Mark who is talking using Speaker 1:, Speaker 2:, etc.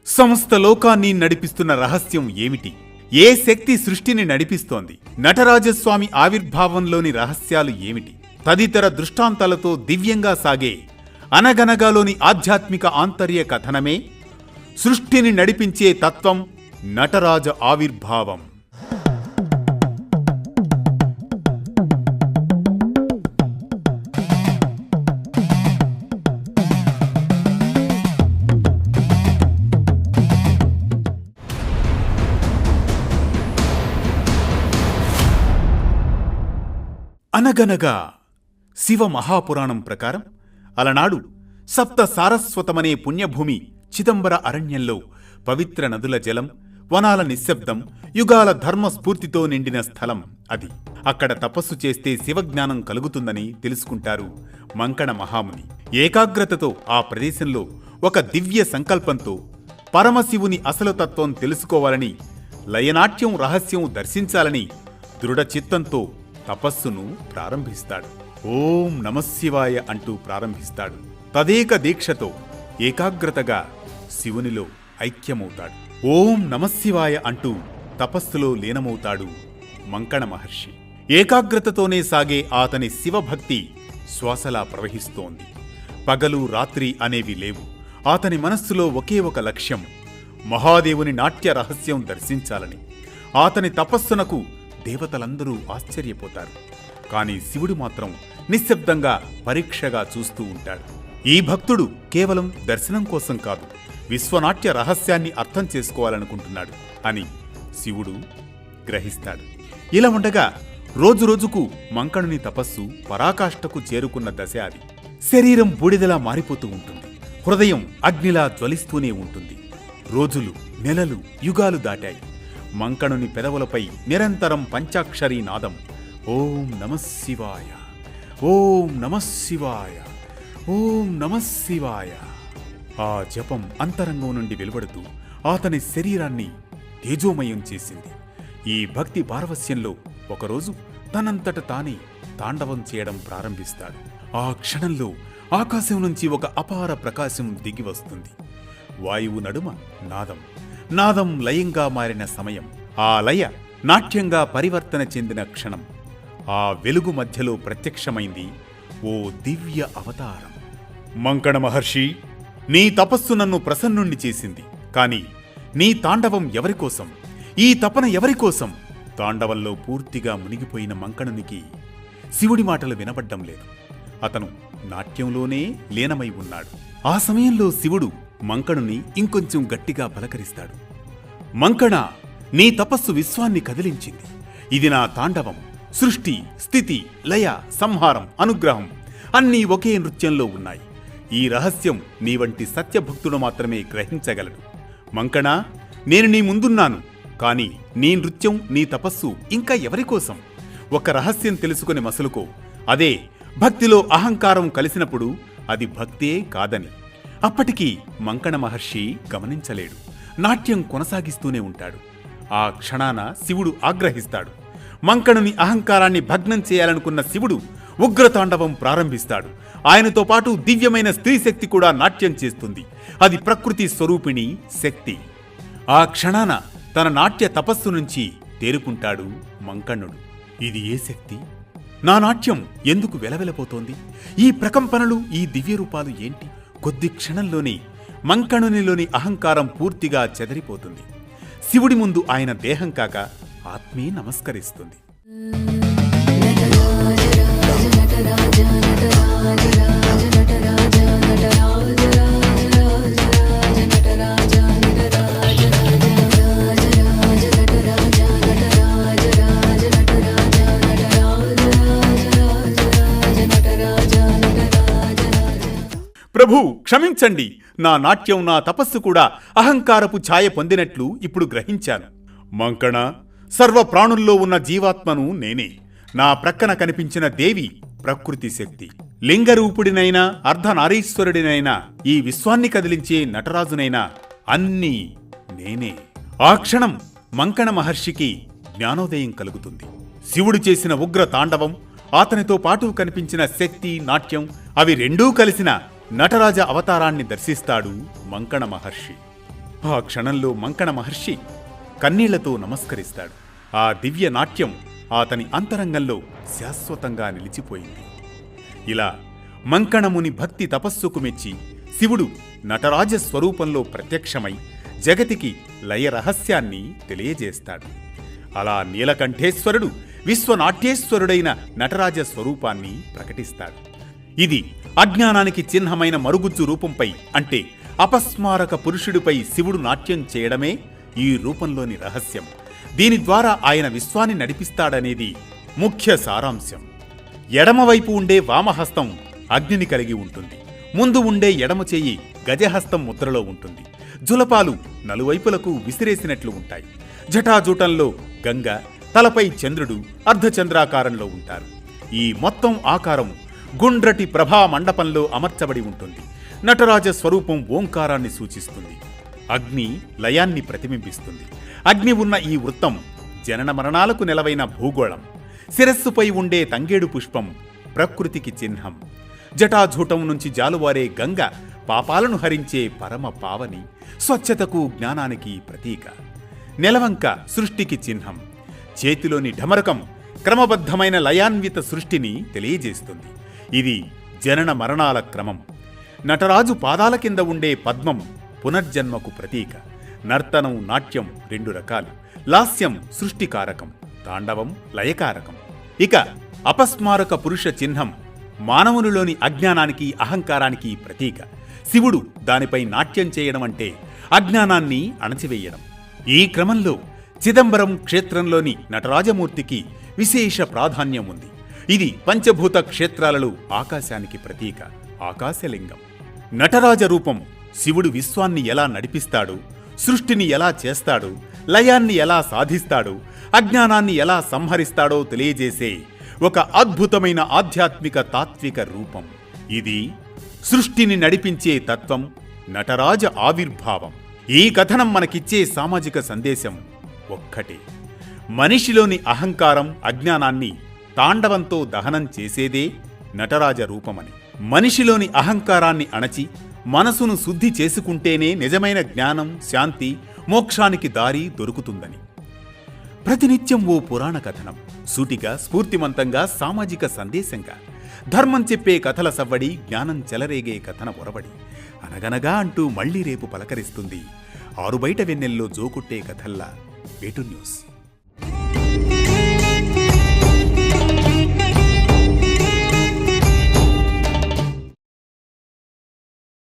Speaker 1: సమస్త లోకాన్ని నడిపిస్తున్న రహస్యం ఏమిటి? ఏ శక్తి సృష్టిని నడిపిస్తోంది? నటరాజస్వామి ఆవిర్భావంలోని రహస్యాలు ఏమిటి? తదితర దృష్టాంతాలతో దివ్యంగా సాగే అనగనగాలోని ఆధ్యాత్మిక ఆంతర్య కథనమే సృష్టిని నడిపించే తత్వం నటరాజ ఆవిర్భావం. అనగనగా శివ మహాపురాణం ప్రకారం అలనాడు సప్త సారస్వతమనే పుణ్యభూమి చిదంబర అరణ్యంలో పవిత్ర నదుల జలం, వనాల నిశ్శబ్దం, యుగాల ధర్మ స్ఫూర్తితో నిండిన స్థలం అది. అక్కడ తపస్సు చేస్తే శివజ్ఞానం కలుగుతుందని తెలుసుకుంటారు మంకణ మహాముని. ఏకాగ్రతతో ఆ ప్రదేశంలో ఒక దివ్య సంకల్పంతో పరమశివుని అసలు తత్వం తెలుసుకోవాలని, లయనాట్యం రహస్యం దర్శించాలని దృఢ చిత్తంతో తపస్సును ప్రారంభిస్తాడు. ఓం నమశివాయ అంటూ ప్రారంభిస్తాడు. తదేక దీక్షతో ఏకాగ్రతగా శివునిలో ఐక్యమవుతాడు. ఓం నమశివాయ అంటూ తపస్సులో లీనమవుతాడు మంకణ మహర్షి. ఏకాగ్రతతోనే సాగే అతని శివభక్తి శ్వాసలా ప్రవహిస్తోంది. పగలు రాత్రి అనేవి లేవు. అతని మనస్సులో ఒకే ఒక లక్ష్యం, మహాదేవుని నాట్య రహస్యం దర్శించాలని. అతని తపస్సునకు దేవతలందరూ ఆశ్చర్యపోతారు. కాని శివుడు మాత్రం నిశ్శబ్దంగా పరీక్షగా చూస్తూ ఉంటాడు. ఈ భక్తుడు కేవలం దర్శనం కోసం కాదు, విశ్వనాట్య రహస్యాన్ని అర్థం చేసుకోవాలనుకుంటున్నాడు అని శివుడు గ్రహిస్తాడు. ఇలా ఉండగా రోజురోజుకు మంకణుని తపస్సు పరాకాష్ఠకు చేరుకున్న దశ అది. శరీరం బూడిదలా మారిపోతూ ఉంటుంది. హృదయం అగ్నిలా జ్వలిస్తూనే ఉంటుంది. రోజులు, నెలలు, యుగాలు దాటాయి. మంకణుని పెదవులపై నిరంతరం పంచాక్షరీ నాదం. ఓం నమశివాయ, ఓం నమశివాయ, ఓం నమశివాయ. ఆ జపం అంతరంగం నుండి వెలువడుతూ అతని శరీరాన్ని తేజోమయం చేసింది. ఈ భక్తి పారవస్యంలో ఒకరోజు తనంతట తానే తాండవం చేయడం ప్రారంభిస్తాడు. ఆ క్షణంలో ఆకాశం నుంచి ఒక అపార ప్రకాశం దిగి వస్తుంది. వాయువు నడుమ నాదం, నాదం లయంగా మారిన సమయం. ఆ లయ నాట్యంగా పరివర్తన చెందిన క్షణం. ఆ వెలుగు మధ్యలో ప్రత్యక్షమైంది ఓ దివ్య అవతారం. మంకణ మహర్షి, నీ తపస్సు నన్ను ప్రసన్నుణ్ణి చేసింది. కాని నీ తాండవం ఎవరికోసం? ఈ తపన ఎవరికోసం? తాండవంలో పూర్తిగా మునిగిపోయిన మంకణునికి శివుడి మాటలు వినబడ్డం లేదు. అతను నాట్యంలోనే లీనమై ఉన్నాడు. ఆ సమయంలో శివుడు మంకణుని ఇంకొంచెం గట్టిగా పలకరిస్తాడు. మంకణ, నీ తపస్సు విశ్వాన్ని కదిలించింది. ఇది నా తాండవం. సృష్టి, స్థితి, లయ, సంహారం, అనుగ్రహం అన్నీ ఒకే నృత్యంలో ఉన్నాయి. ఈ రహస్యం నీ వంటి సత్యభక్తుడు మాత్రమే గ్రహించగలడు. మంకణ, నేను నీ ముందున్నాను. కాని నీ నృత్యం, నీ తపస్సు ఇంకా ఎవరికోసం? ఒక రహస్యం తెలుసుకుని మసలుకో. అదే భక్తిలో అహంకారం కలిసినప్పుడు అది భక్తే కాదని. అప్పటికీ మంకణ మహర్షి గమనించలేడు. నాట్యం కొనసాగిస్తూనే ఉంటాడు. ఆ క్షణాన శివుడు ఆగ్రహిస్తాడు. మంకణుని అహంకారాన్ని భగ్నం చేయాలనుకున్న శివుడు ఉగ్రతాండవం ప్రారంభిస్తాడు. ఆయనతో పాటు దివ్యమైన స్త్రీ శక్తి కూడా నాట్యం చేస్తుంది. అది ప్రకృతి స్వరూపిణి శక్తి. ఆ క్షణాన తన నాట్య తపస్సు నుంచి తేరుకుంటాడు మంకణుడు. ఇది ఏ శక్తి? నా నాట్యం ఎందుకు వెలవెలపోతోంది? ఈ ప్రకంపనలు, ఈ దివ్య రూపాలు ఏంటి? కొద్ది క్షణంలోనే మంకణునిలోని అహంకారం పూర్తిగా చెదరిపోతుంది. శివుడి ముందు ఆయన దేహం కాక ఆత్మే నమస్కరిస్తుంది. ప్రభు, క్షమించండి. నా నాట్యం, నా తపస్సు కూడా అహంకారపు ఛాయ పొందినట్లు ఇప్పుడు గ్రహించాను. మంకణ, సర్వ ప్రాణుల్లో ఉన్న జీవాత్మను నేనే. నా ప్రక్కన కనిపించిన దేవి ప్రకృతి శక్తి. లింగరూపుడినైనా అర్ధనారీశ్వరుడినైనా ఈ విశ్వాన్ని కదిలించే నటరాజునైనా అన్నీ నేనే. ఆ క్షణం మంకణ మహర్షికి జ్ఞానోదయం కలుగుతుంది. శివుడు చేసిన ఉగ్ర తాండవం, అతనితో పాటు కనిపించిన శక్తి, నాట్యం అవి రెండూ కలిసిన నటరాజ అవతారాన్ని దర్శిస్తాడు మంకణ మహర్షి. ఆ క్షణంలో మంకణ మహర్షి కన్నీళ్లతో నమస్కరిస్తాడు. ఆ దివ్య నాట్యం అతని అంతరంగంలో శాశ్వతంగా నిలిచిపోయింది. ఇలా మంకణముని భక్తి తపస్సుకు మెచ్చి శివుడు నటరాజ స్వరూపంలో ప్రత్యక్షమై జగతికి లయ రహస్యాన్ని తెలియజేస్తాడు. అలా నీలకంఠేశ్వరుడు విశ్వనాట్యేశ్వరుడైన నటరాజ స్వరూపాన్ని ప్రకటిస్తాడు. ఇది అజ్ఞానానికి చిహ్నమైన మరుగుజ్జు రూపంపై, అంటే అపస్మారక పురుషుడిపై శివుడు నాట్యం చేయడమే ఈ రూపంలోని రహస్యం. దీని ద్వారా ఆయన విశ్వాన్ని నడిపిస్తాడనేది ముఖ్య సారాంశం. ఎడమవైపు ఉండే వామహస్తం అగ్నిని కలిగి ఉంటుంది. ముందు ఉండే ఎడమ చేయి గజహస్తం ముద్రలో ఉంటుంది. జులపాలు నలువైపులకు విసిరేసినట్లు ఉంటాయి. జటాజూటంలో గంగ, తలపై చంద్రుడు అర్ధచంద్రాకారంలో ఉంటారు. ఈ మొత్తం ఆకారం గుండ్రటి ప్రభా మండపంలో అమర్చబడి ఉంటుంది. నటరాజ స్వరూపం ఓంకారాన్ని సూచిస్తుంది. అగ్ని లయాన్ని ప్రతిబింబిస్తుంది. అగ్ని ఉన్న ఈ వృత్తం జనన మరణాలకు నెలవైన భూగోళం. శిరస్సుపై ఉండే తంగేడు పుష్పం ప్రకృతికి చిహ్నం. జటాజూటం నుంచి జాలువారే గంగ పాపాలను హరించే పరమ పావని, స్వచ్ఛతకు జ్ఞానానికి ప్రతీక. నెలవంక సృష్టికి చిహ్నం. చేతిలోని ఢమరకం క్రమబద్ధమైన లయాన్విత సృష్టిని తెలియజేస్తుంది. ఇది జనన మరణాల క్రమం. నటరాజు పాదాల కింద ఉండే పద్మం పునర్జన్మకు ప్రతీక. నర్తనం, నాట్యం రెండు రకాలు. లాస్యం సృష్టికారకం, తాండవం లయకారకం. ఇక అపస్మారక పురుష చిహ్నం మానవునిలోని అజ్ఞానానికి, అహంకారానికి ప్రతీక. శివుడు దానిపై నాట్యం చేయడం అంటే అజ్ఞానాన్ని అణచివేయడం. ఈ క్రమంలో చిదంబరం క్షేత్రంలోని నటరాజమూర్తికి విశేష ప్రాధాన్యం ఉంది. ఇది పంచభూత క్షేత్రాలలో ఆకాశానికి ప్రతీక, ఆకాశలింగం. నటరాజ రూపం శివుడు విశ్వాన్ని ఎలా నడిపిస్తాడు, సృష్టిని ఎలా చేస్తాడు, లయాన్ని ఎలా సాధిస్తాడు, అజ్ఞానాన్ని ఎలా సంహరిస్తాడో తెలియజేసే ఒక అద్భుతమైన ఆధ్యాత్మిక తాత్విక రూపం. ఇది సృష్టిని నడిపించే తత్వం, నటరాజ ఆవిర్భావం. ఈ కథనం మనకిచ్చే సామాజిక సందేశం ఒక్కటే: మనిషిలోని అహంకారం, అజ్ఞానాన్ని తాండవంతో దహనం చేసేదే నటరాజ రూపమని. మనిషిలోని అహంకారాన్ని అణచి మనసును శుద్ధి చేసుకుంటేనే నిజమైన జ్ఞానం, శాంతి, మోక్షానికి దారి దొరుకుతుందని. ప్రతినిత్యం ఓ పురాణ కథనం, సూటిగా, స్ఫూర్తిమంతంగా, సామాజిక సందేశంగా. ధర్మం చెప్పే కథల సవ్వడి, జ్ఞానం చెలరేగే కథన ఒరవడి. అనగనగా అంటూ మళ్లీ రేపు పలకరిస్తుంది ఆరుబయట వెన్నెల్లో జోకుట్టే కథల్లా వేటు న్యూస్.